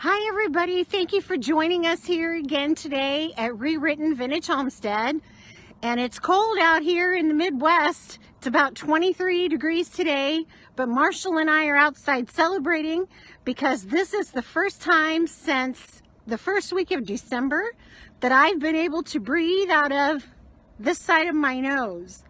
Hi everybody, thank you for joining us here again today at Re-Written Vintage Homestead. And it's cold out here in the Midwest. It's about 23 degrees today, but Marshall and I are outside celebrating because this is the first time since the first week of December that I've been able to breathe out of this side of my nose.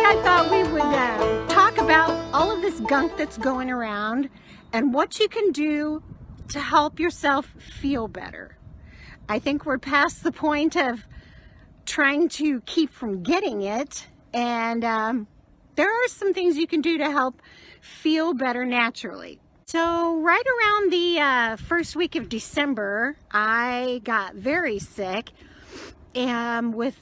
I thought we would talk about all of this gunk that's going around and what you can do to help yourself feel better. I think we're past the point of trying to keep from getting it, and there are some things you can do to help feel better naturally. So right around the first week of December, I got very sick with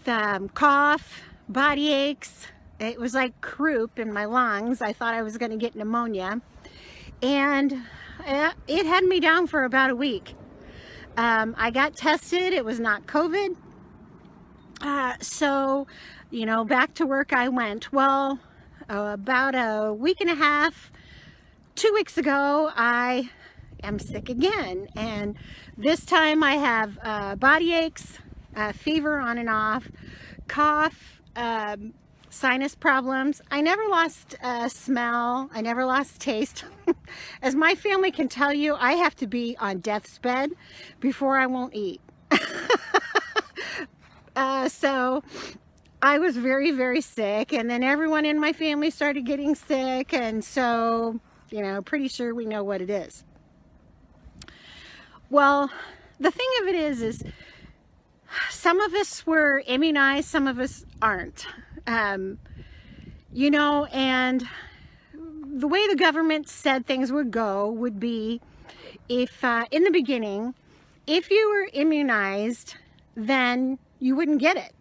cough, body aches. It was like croup in my lungs. I thought I was going to get pneumonia, and it had me down for about a week. I got tested. It was not COVID. So, back to work I went. Well, about a week and a half, 2 weeks ago, I am sick again. And this time I have body aches, fever on and off, cough, sinus problems. I never lost smell. I never lost taste. As my family can tell you, I have to be on death's bed before I won't eat. So I was very, very sick, and then everyone in my family started getting sick, and so, pretty sure we know what it is. Well, the thing of it is some of us were immunized, some of us aren't. And the way the government said things would go would be if, in the beginning, if you were immunized, then you wouldn't get it.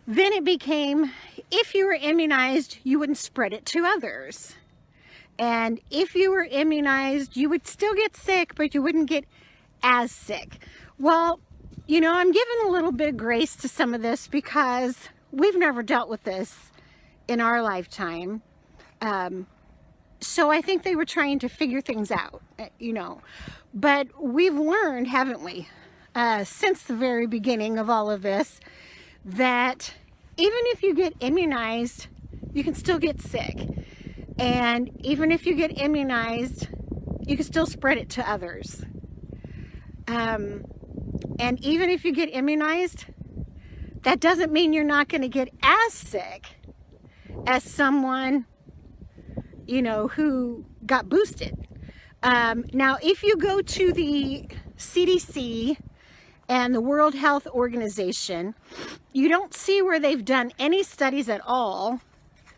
Then it became, if you were immunized, you wouldn't spread it to others. And if you were immunized, you would still get sick, but you wouldn't get as sick. Well, I'm giving a little bit of grace to some of this because we've never dealt with this in our lifetime. So I think they were trying to figure things out, But we've learned, haven't we, since the very beginning of all of this, that even if you get immunized, you can still get sick. And even if you get immunized, you can still spread it to others. And even if you get immunized, that doesn't mean you're not going to get as sick as someone, who got boosted. Now, if you go to the CDC and the World Health Organization, you don't see where they've done any studies at all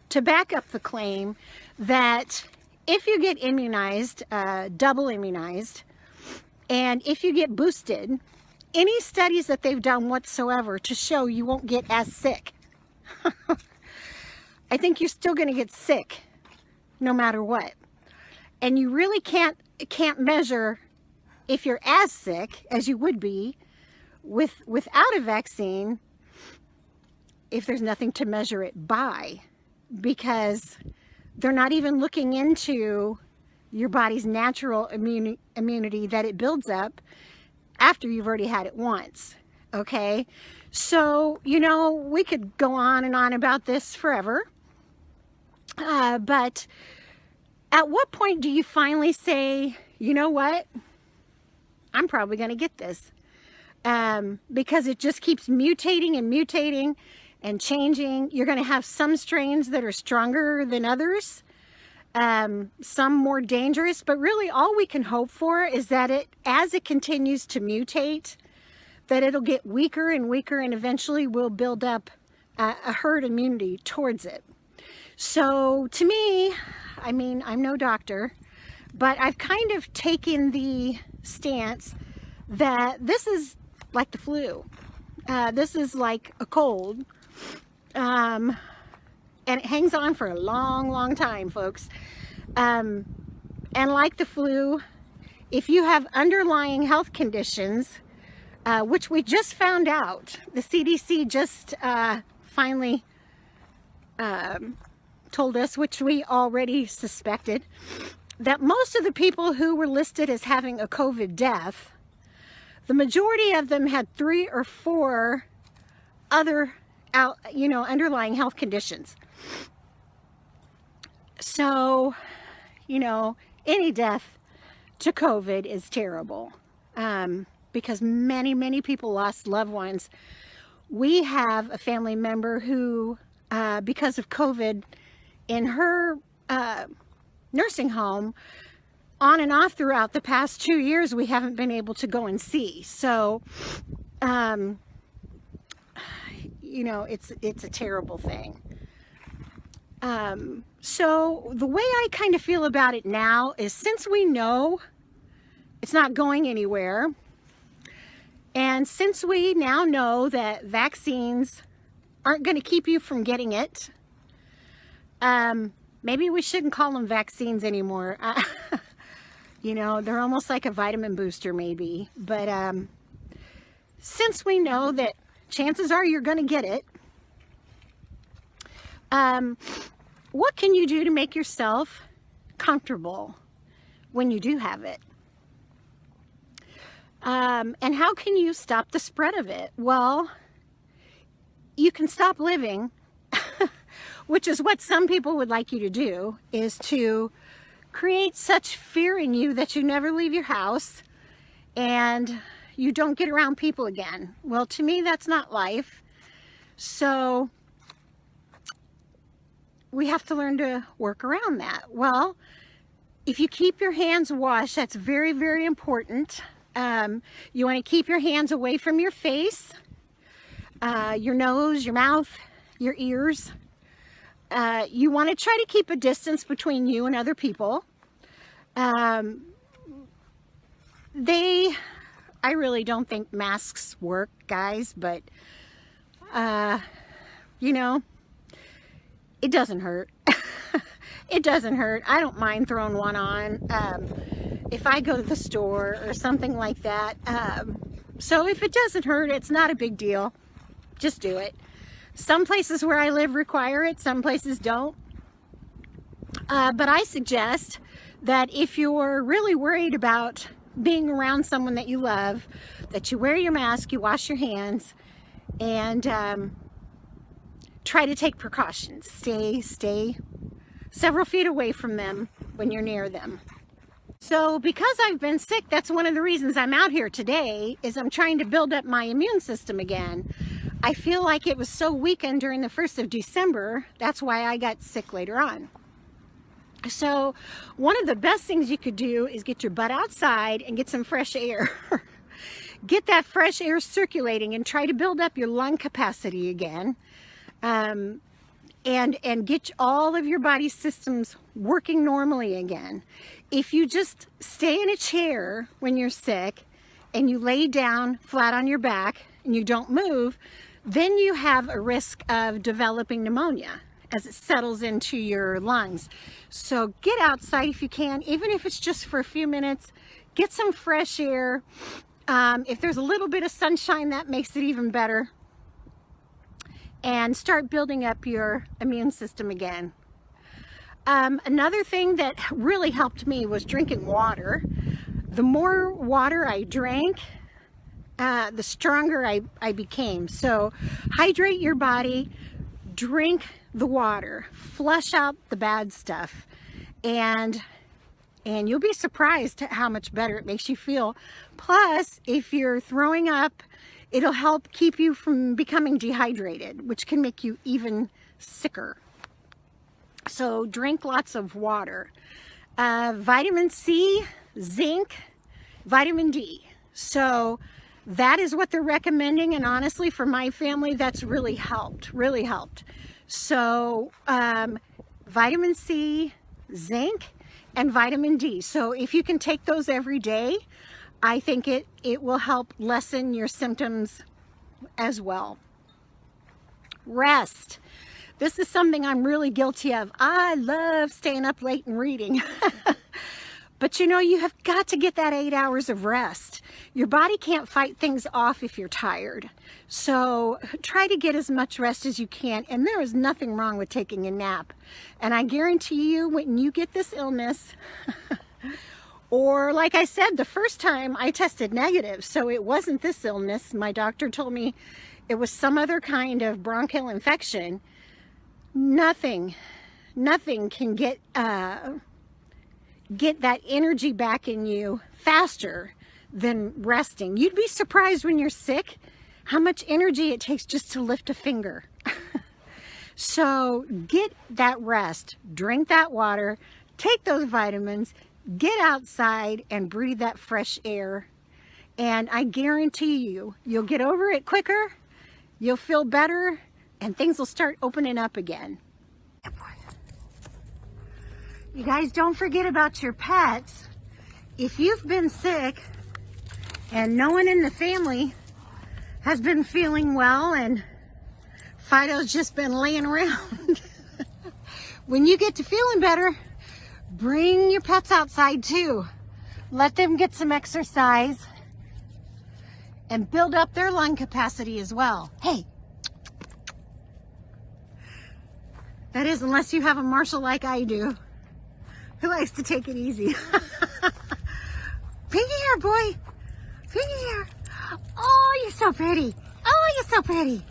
to back up the claim that if you get immunized, double immunized, and if you get boosted, any studies that they've done whatsoever to show you won't get as sick. I think you're still going to get sick no matter what. And you really can't measure if you're as sick as you would be without a vaccine if there's nothing to measure it by, because they're not even looking into your body's natural immunity that it builds up after you've already had it once. Okay, so we could go on and on about this forever, but at what point do you finally say, you know what, I'm probably going to get this, because it just keeps mutating and mutating and changing. You're going to have some strains that are stronger than others, some more dangerous, but really all we can hope for is that as it continues to mutate, that it'll get weaker and weaker, and eventually we'll build up a herd immunity towards it. So to me, I mean, I'm no doctor, but I've kind of taken the stance that this is like the flu. This is like a cold. And it hangs on for a long, long time, folks. And like the flu, if you have underlying health conditions, which we just found out, the CDC just finally told us, which we already suspected, that most of the people who were listed as having a COVID death, the majority of them had 3 or 4 other underlying health conditions. So, any death to COVID is terrible, because many, many people lost loved ones. We have a family member who, because of COVID, in her nursing home, on and off throughout the past 2 years, we haven't been able to go and see. So, it's a terrible thing. So the way I kind of feel about it now is, since we know it's not going anywhere, and since we now know that vaccines aren't going to keep you from getting it, maybe we shouldn't call them vaccines anymore. They're almost like a vitamin booster maybe. But since we know that chances are you're going to get it, what can you do to make yourself comfortable when you do have it? And how can you stop the spread of it? Well, you can stop living, which is what some people would like you to do, is to create such fear in you that you never leave your house and you don't get around people again. Well, to me, that's not life. So we have to learn to work around that. Well, if you keep your hands washed, that's very, very important. You want to keep your hands away from your face, your nose, your mouth, your ears. You want to try to keep a distance between you and other people. I really don't think masks work, guys, but, it doesn't hurt. It doesn't hurt. I don't mind throwing one on if I go to the store or something like that. So if it doesn't hurt, it's not a big deal. Just do it. Some places where I live require it, some places don't. But I suggest that if you're really worried about being around someone that you love, that you wear your mask, you wash your hands, and try to take precautions. Stay several feet away from them when you're near them. So because I've been sick, that's one of the reasons I'm out here today, is I'm trying to build up my immune system again. I feel like it was so weakened during the 1st of December. That's why I got sick later on. So one of the best things you could do is get your butt outside and get some fresh air. Get that fresh air circulating and try to build up your lung capacity again. And get all of your body systems working normally again. If you just stay in a chair when you're sick and you lay down flat on your back and you don't move, then you have a risk of developing pneumonia as it settles into your lungs. So get outside if you can, even if it's just for a few minutes. Get some fresh air. If there's a little bit of sunshine, that makes it even better. And start building up your immune system again. Another thing that really helped me was drinking water. The more water I drank, the stronger I became. So hydrate your body, drink the water, flush out the bad stuff, and you'll be surprised at how much better it makes you feel. Plus, if you're throwing up, it'll help keep you from becoming dehydrated, which can make you even sicker. So drink lots of water. Vitamin C, zinc, vitamin D. So that is what they're recommending, and honestly, for my family, that's really helped, really helped. So vitamin C, zinc, and vitamin D. So if you can take those every day, I think it will help lessen your symptoms as well. Rest. This is something I'm really guilty of. I love staying up late and reading. But you know, you have got to get that 8 hours of rest. Your body can't fight things off if you're tired. So try to get as much rest as you can. And there is nothing wrong with taking a nap. And I guarantee you, when you get this illness, or like I said, the first time I tested negative, so it wasn't this illness. My doctor told me it was some other kind of bronchial infection. Nothing can get that energy back in you faster than resting. You'd be surprised when you're sick how much energy it takes just to lift a finger. So get that rest, drink that water, take those vitamins, get outside and breathe that fresh air. And I guarantee you, you'll get over it quicker, you'll feel better, and things will start opening up again. You guys, don't forget about your pets. If you've been sick and no one in the family has been feeling well and Fido's just been laying around, when you get to feeling better, bring your pets outside too. Let them get some exercise and build up their lung capacity as well. Hey, that is, unless you have a Marshall like I do, who likes to take it easy. Pinky here, boy. Pinky here. Oh, you're so pretty. Oh, you're so pretty.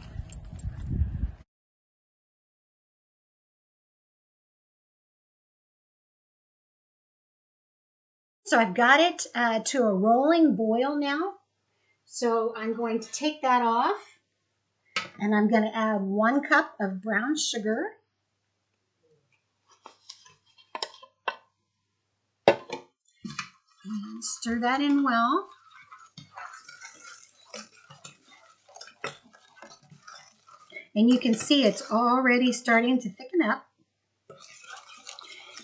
So I've got it to a rolling boil now. So I'm going to take that off, and I'm going to add 1 cup of brown sugar. And stir that in well. And you can see it's already starting to thicken up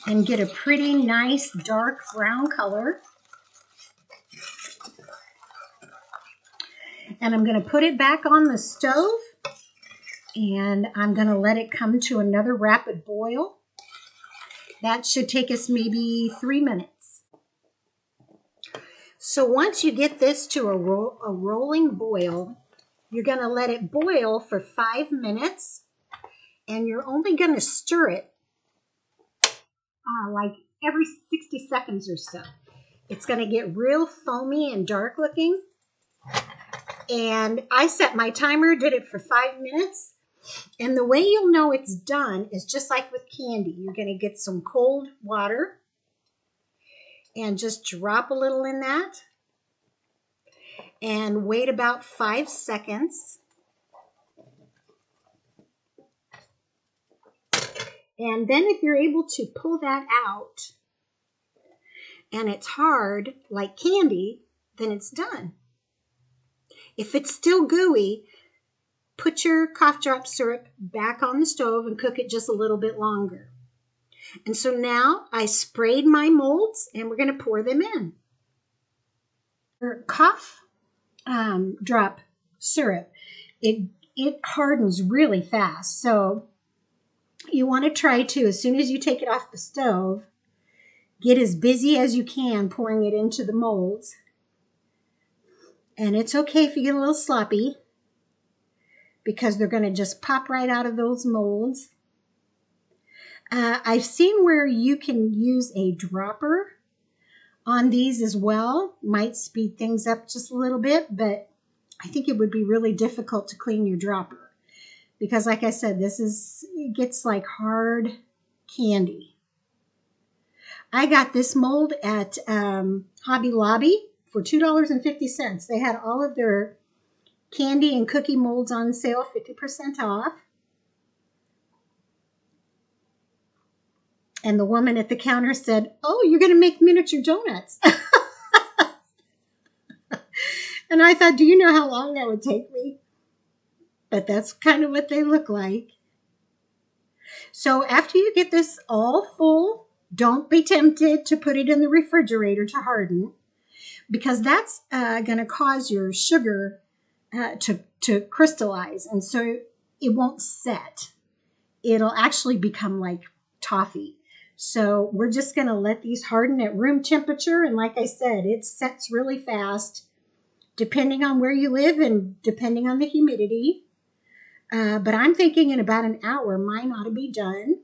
and get a pretty nice dark brown color. And I'm going to put it back on the stove, and I'm going to let it come to another rapid boil. That should take us maybe 3 minutes. So once you get this to a rolling boil, you're going to let it boil for 5 minutes, and you're only going to stir it like every 60 seconds or so. It's going to get real foamy and dark looking. And I set my timer, did it for 5 minutes. And the way you'll know it's done is just like with candy. You're going to get some cold water and just drop a little in that and wait about 5 seconds. And then if you're able to pull that out and it's hard like candy, then it's done. If it's still gooey, put your cough drop syrup back on the stove and cook it just a little bit longer. And so now I sprayed my molds, and we're going to pour them in. Your cough drop syrup, it hardens really fast. So you want to try to, as soon as you take it off the stove, get as busy as you can pouring it into the molds. And it's okay if you get a little sloppy, because they're going to just pop right out of those molds. I've seen where you can use a dropper on these as well. Might speed things up just a little bit, but I think it would be really difficult to clean your dropper, because like I said, it gets like hard candy. I got this mold at Hobby Lobby for $2.50. They had all of their candy and cookie molds on sale, 50% off. And the woman at the counter said, "Oh, you're going to make miniature donuts." And I thought, do you know how long that would take me? But that's kind of what they look like. So after you get this all full, don't be tempted to put it in the refrigerator to harden, because that's going to cause your sugar to crystallize, and so it won't set. It'll actually become like toffee. So we're just going to let these harden at room temperature, and like I said, it sets really fast depending on where you live and depending on the humidity. But I'm thinking in about an hour mine ought to be done,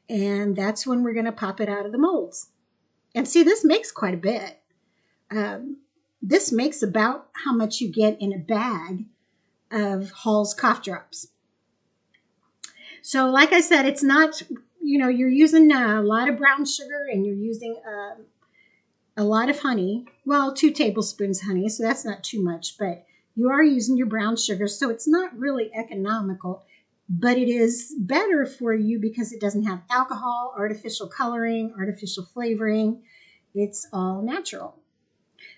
and that's when we're going to pop it out of the molds. And see, this makes quite a bit. Um, this makes about how much you get in a bag of Hall's cough drops. So like I said, it's not, you're using a lot of brown sugar and you're using a lot of honey. Well, 2 tablespoons honey, so that's not too much, but you are using your brown sugar, so it's not really economical, but it is better for you because it doesn't have alcohol, artificial coloring, artificial flavoring. It's all natural.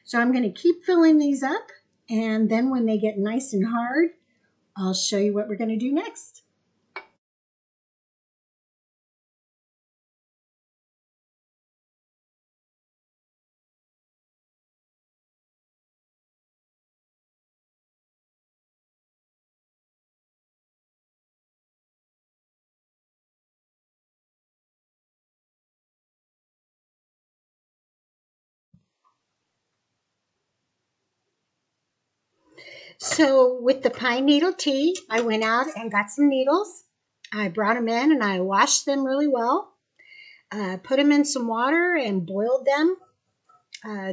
So I'm going to keep filling these up, and then when they get nice and hard, I'll show you what we're going to do next. So with the pine needle tea, I went out and got some needles. I brought them in and I washed them really well. Put them in some water and boiled them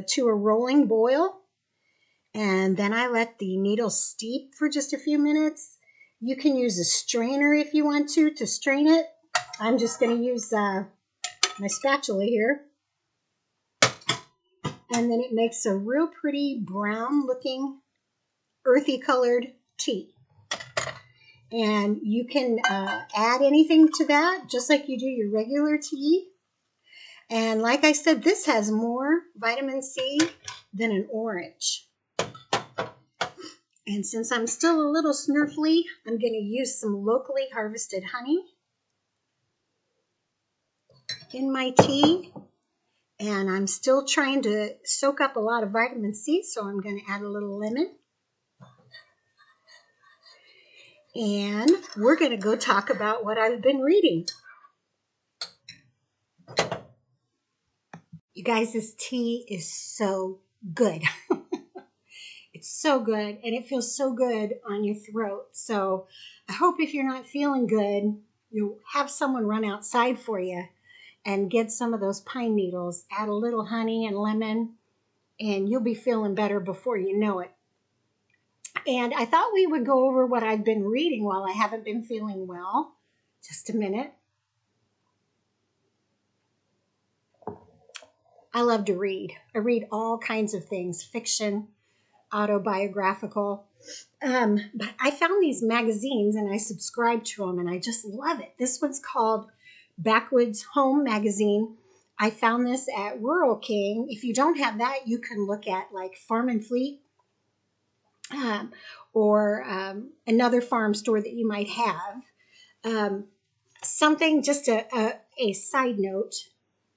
to a rolling boil. And then I let the needles steep for just a few minutes. You can use a strainer if you want to strain it. I'm just going to use my spatula here. And then it makes a real pretty brown looking, earthy colored tea. And you can add anything to that, just like you do your regular tea. And like I said, this has more vitamin C than an orange. And since I'm still a little snurfly, I'm going to use some locally harvested honey in my tea. And I'm still trying to soak up a lot of vitamin C, so I'm going to add a little lemon. And we're going to go talk about what I've been reading. You guys, this tea is so good. It's so good, and it feels so good on your throat. So I hope if you're not feeling good, you'll have someone run outside for you and get some of those pine needles, add a little honey and lemon, and you'll be feeling better before you know it. And I thought we would go over what I've been reading while I haven't been feeling well. Just a minute. I love to read. I read all kinds of things, fiction, autobiographical. But I found these magazines and I subscribe to them and I just love it. This one's called Backwoods Home Magazine. I found this at Rural King. If you don't have that, you can look at like Farm and Fleet or another farm store that you might have. Something, just a side note,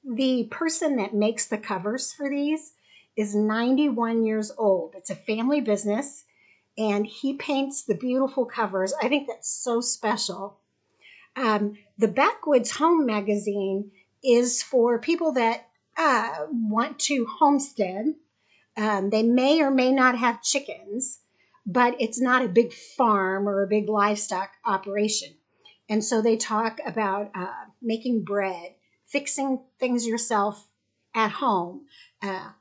the person that makes the covers for these is 91 years old. It's a family business, and he paints the beautiful covers. I think that's so special. The Backwoods Home Magazine is for people that want to homestead. They may or may not have chickens, but it's not a big farm or a big livestock operation. And so they talk about making bread, fixing things yourself at home,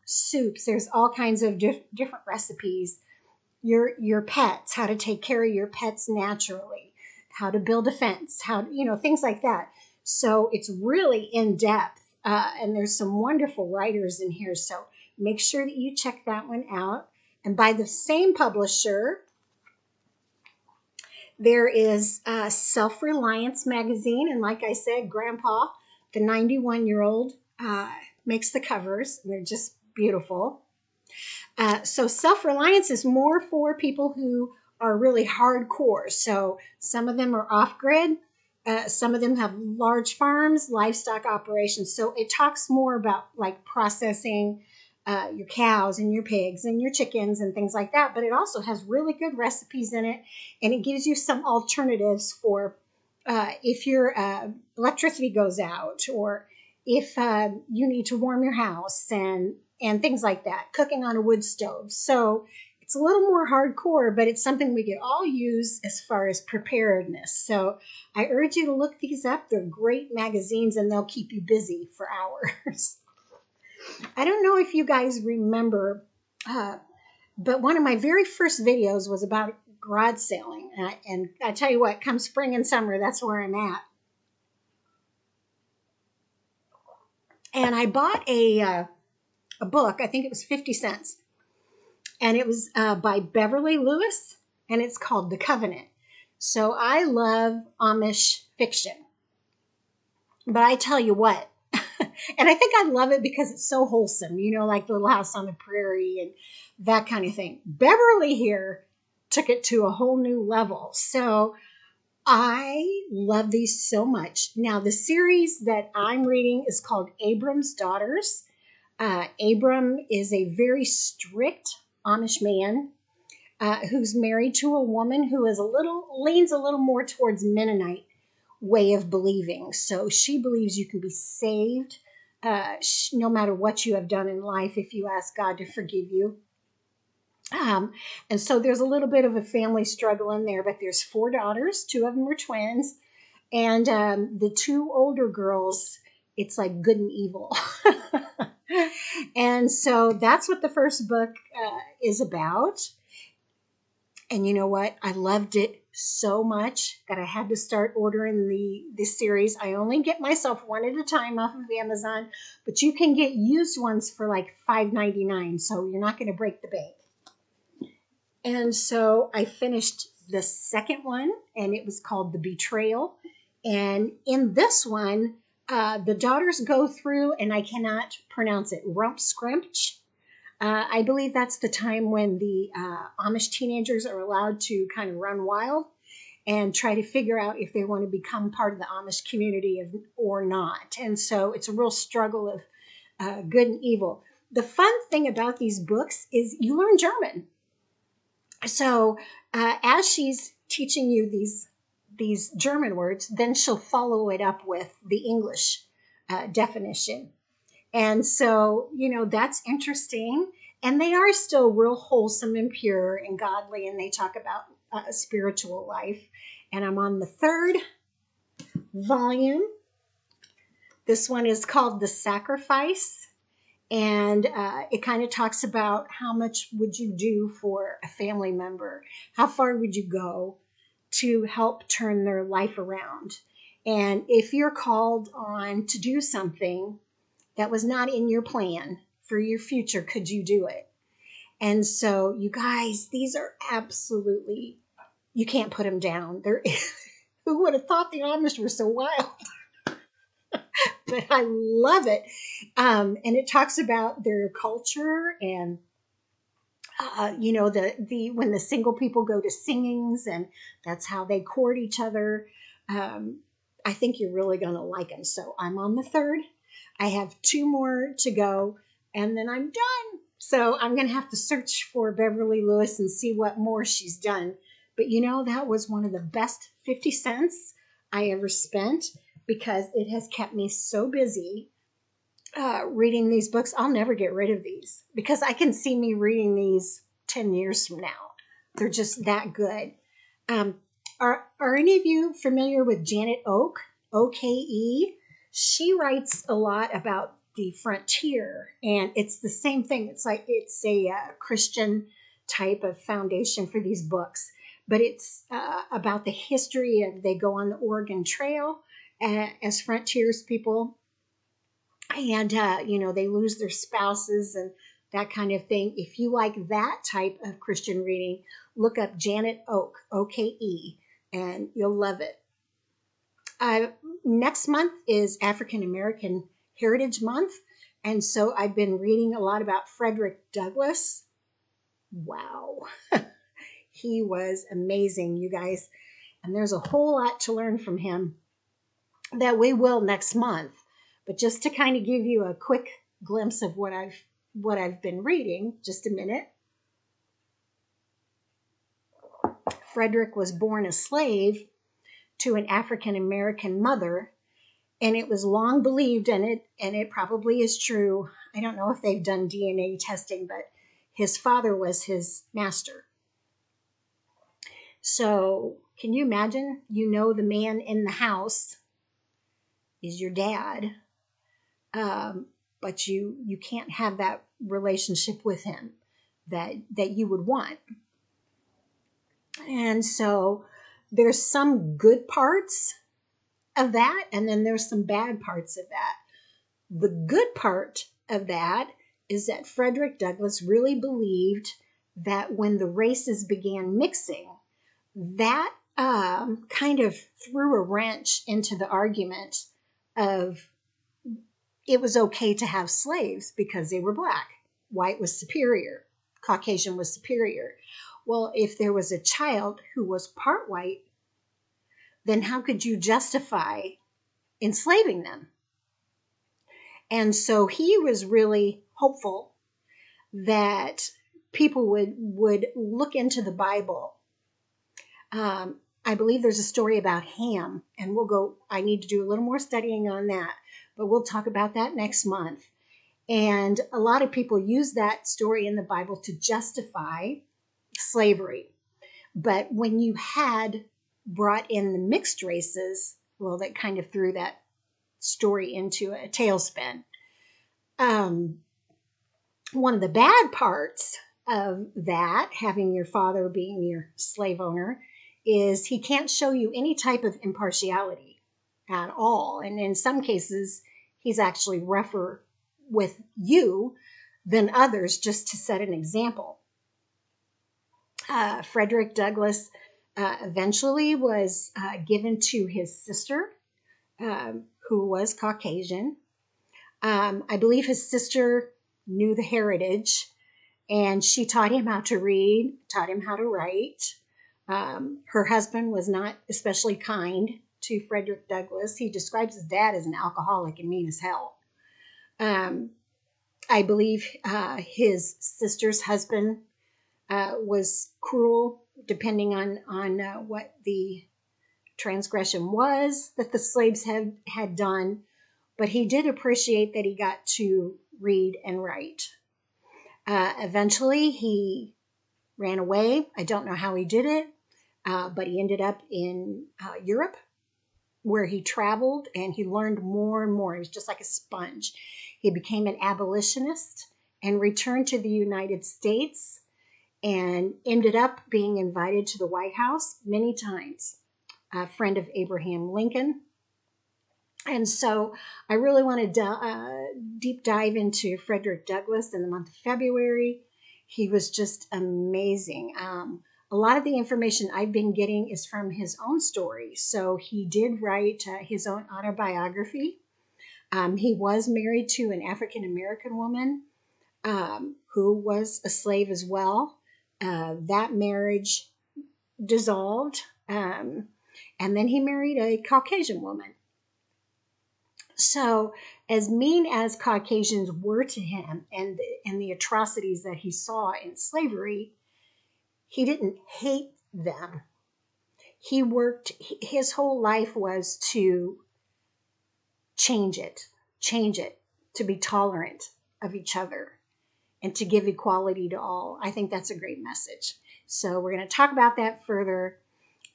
soups. There's all kinds of different recipes. Your pets, how to take care of your pets naturally, how to build a fence, things like that. So it's really in depth, and there's some wonderful writers in here. So make sure that you check that one out. And by the same publisher, there is Self-Reliance Magazine. And like I said, Grandpa, the 91-year-old, makes the covers. They're just beautiful. So Self-Reliance is more for people who are really hardcore. So some of them are off-grid. Some of them have large farms, livestock operations. So it talks more about like processing your cows and your pigs and your chickens and things like that. But it also has really good recipes in it, and it gives you some alternatives for if your electricity goes out, or if you need to warm your house and things like that. Cooking on a wood stove. So it's a little more hardcore, but it's something we could all use as far as preparedness. So I urge you to look these up. They're great magazines, and they'll keep you busy for hours. I don't know if you guys remember, but one of my very first videos was about garage sailing. And I tell you what, come spring and summer, that's where I'm at. And I bought a book. I think it was 50 cents. And it was by Beverly Lewis, and it's called The Covenant. So I love Amish fiction. But I tell you what, and I think I love it because it's so wholesome, you know, like Little House on the Prairie and that kind of thing. Beverly here took it to a whole new level. So I love these so much. Now, the series that I'm reading is called Abram's Daughters. Abram is a very strict Amish man who's married to a woman who is leans a little more towards Mennonite way of believing. So she believes you can be saved no matter what you have done in life if you ask God to forgive you. And so there's a little bit of a family struggle in there, but there's 4 daughters. 2 of them are twins. And the 2 older girls, it's like good and evil. And so that's what the first book is about. And you know what? I loved it so much that I had to start ordering this series. I only get myself one at a time off of Amazon, but you can get used ones for like $5.99, so you're not going to break the bank. And so I finished the second one, and it was called The Betrayal. And in this one, the daughters go through, and I cannot pronounce it, rump scrimch. I believe that's the time when the Amish teenagers are allowed to kind of run wild and try to figure out if they want to become part of the Amish community or not. And so it's a real struggle of good and evil. The fun thing about these books is you learn German. So as she's teaching you these German words, then she'll follow it up with the English definition. And so, you know, that's interesting. And they are still real wholesome and pure and godly. And they talk about a spiritual life. And I'm on the 3rd volume. This one is called The Sacrifice. And it kind of talks about how much would you do for a family member? How far would you go to help turn their life around? And if you're called on to do something that was not in your plan for your future, could you do it? And so, you guys, these are absolutely, you can't put them down. Who would have thought the Amish were so wild? But I love it. And it talks about their culture and, you know, when the single people go to singings, and that's how they court each other. I think you're really going to like them. So I'm on the 3rd. I have 2 more to go, and then I'm done. So I'm going to have to search for Beverly Lewis and see what more she's done. But you know, that was one of the best 50 cents I ever spent, because it has kept me so busy reading these books. I'll never get rid of these because I can see me reading these 10 years from now. They're just that good. Are any of you familiar with Janet Oke, O-K-E? She writes a lot about the frontier, and it's the same thing. It's like it's a Christian type of foundation for these books, but it's about the history of, they go on the Oregon Trail as frontiers people, and you know, they lose their spouses and that kind of thing. If you like that type of Christian reading, look up Janet Oke, O-K-E, and you'll love it. Next month is African American Heritage Month, and so I've been reading a lot about Frederick Douglass. Wow. He was amazing, you guys, and there's a whole lot to learn from him. that we will next month. But just to kind of give you a quick glimpse of what I've been reading, just a minute. Frederick was born a slave to an African American mother, and it was long believed, and it probably is true. I don't know if they've done DNA testing, but his father was his master. So can you imagine? You know, the man in the house is your dad, but you can't have that relationship with him that you would want. And so there's some good parts of that, and then there's some bad parts of that. The good part of that is that Frederick Douglass really believed that when the races began mixing, that kind of threw a wrench into the argument of it was okay to have slaves because they were black. White was superior. Caucasian was superior. Well, if there was a child who was part white, then how could you justify enslaving them? And so he was really hopeful that people would look into the Bible. I believe there's a story about Ham, and I need to do a little more studying on that, but we'll talk about that next month. And a lot of people use that story in the Bible to justify slavery. But when you had brought in the mixed races, well, that kind of threw that story into a tailspin. One of the bad parts of that, having your father being your slave owner, is he can't show you any type of impartiality at all. And in some cases, he's actually rougher with you than others just to set an example. Frederick Douglass eventually was given to his sister, who was Caucasian. I believe his sister knew the heritage, and she taught him how to read, taught him how to write. Her husband was not especially kind to Frederick Douglass. He describes his dad as an alcoholic and mean as hell. I believe his sister's husband was cruel, depending on what the transgression was that the slaves had done. But he did appreciate that he got to read and write. Eventually, he ran away. I don't know how he did it, but he ended up in Europe, where he traveled and he learned more and more. He was just like a sponge. He became an abolitionist and returned to the United States and ended up being invited to the White House many times. A friend of Abraham Lincoln. And so I really want to deep dive into Frederick Douglass in the month of February. He was just amazing. A lot of the information I've been getting is from his own story. So he did write his own autobiography. He was married to an African American woman who was a slave as well. That marriage dissolved, and then he married a Caucasian woman. So, as mean as Caucasians were to him and the atrocities that he saw in slavery, he didn't hate them. He worked, his whole life was to change it, to be tolerant of each other, and to give equality to all. I think that's a great message. So, we're going to talk about that further.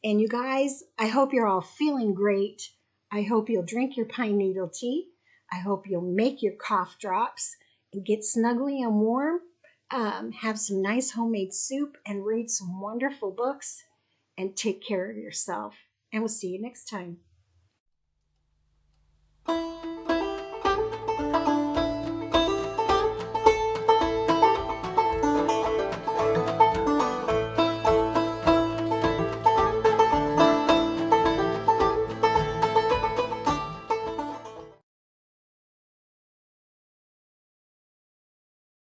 And you guys, I hope you're all feeling great. I hope you'll drink your pine needle tea. I hope you'll make your cough drops and get snuggly and warm. Have some nice homemade soup and read some wonderful books and take care of yourself. And we'll see you next time.